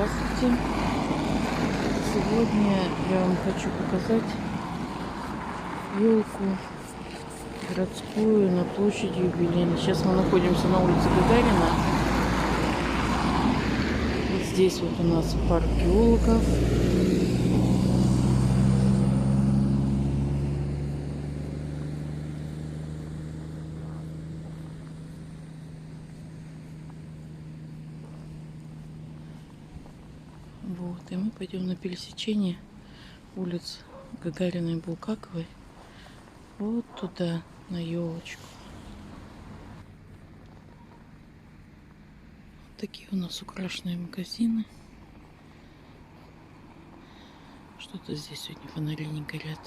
Здравствуйте! Сегодня я вам хочу показать елку городскую на площади Юбилейной. Сейчас мы находимся на улице Гагарина. Вот здесь вот у нас парк геологов. Вот, и мы пойдем на пересечение улиц Гагариной и Булгаковой вот туда, на елочку. Вот такие у нас украшенные магазины. Что-то здесь сегодня фонари не горят.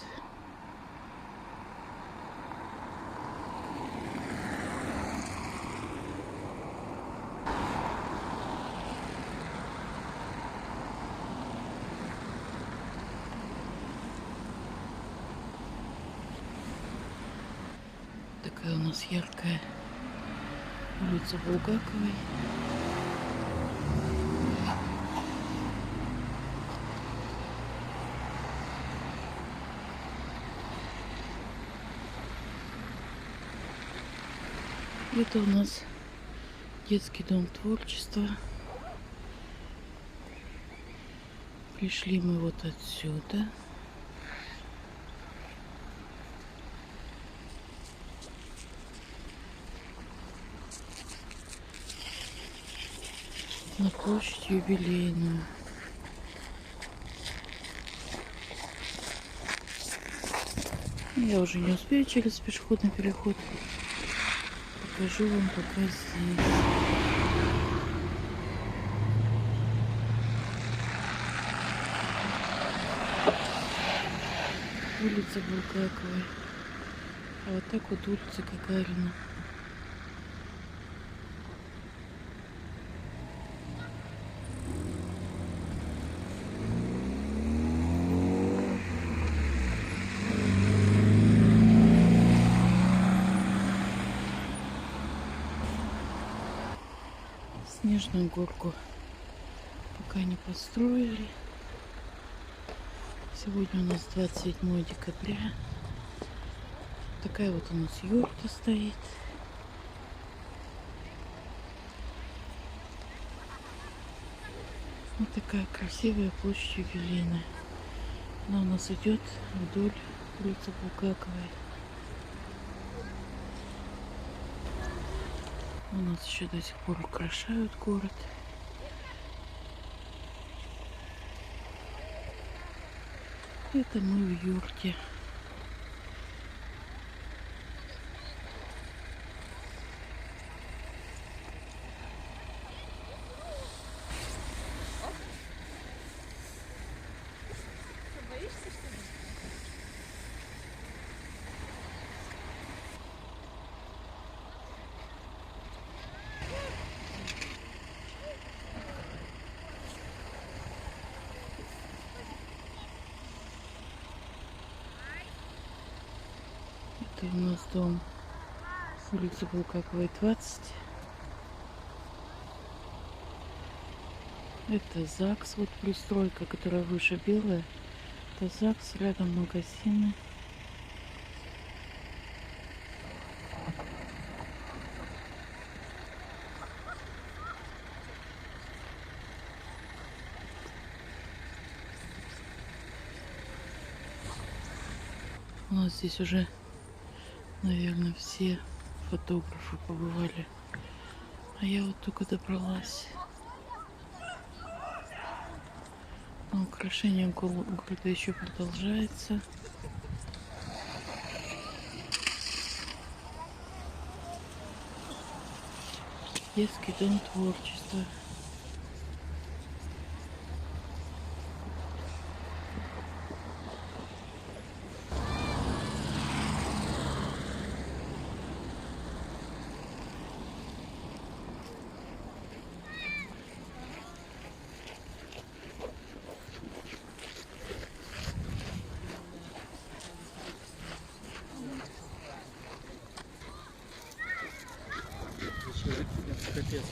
Такая у нас яркая улица Булгаковой. Это у нас детский дом творчества. Пришли мы вот отсюда. На площадь Юбилейную. Я уже не успею через пешеходный переход. Покажу вам пока здесь. Улица Булгаковой. А вот так вот улица Гагарина. Снежную горку пока не построили. Сегодня у нас 27 декабря. Такая вот у нас юрта стоит. Вот такая красивая площадь Юбилейная. Она у нас идет вдоль улицы Булгаковой. У нас еще до сих пор украшают город. Это мы в юрте. Это у нас дом улицы Булгаковой, 20. Это ЗАГС, вот пристройка, которая выше белая. Это ЗАГС, рядом магазины. У нас здесь уже, наверное, все фотографы побывали. А я вот только добралась. Но украшение города еще продолжается. Детский дом творчества. Капец.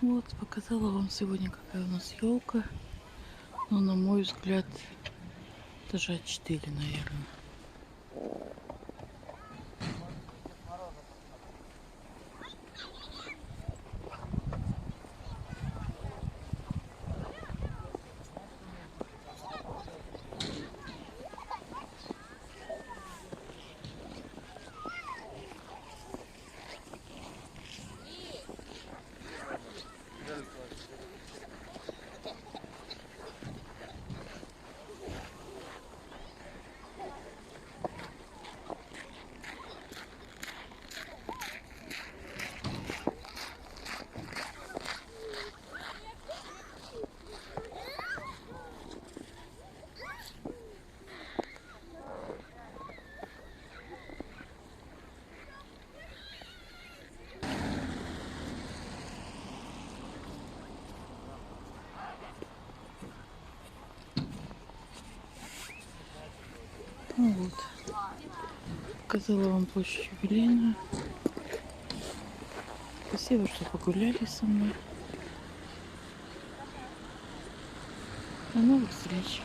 Вот, показала вам сегодня, какая у нас елка. Ну, на мой взгляд, этажа 4, наверное. Ну вот, показала вам площадь Юбилейную. Спасибо, что погуляли со мной. До новых встреч!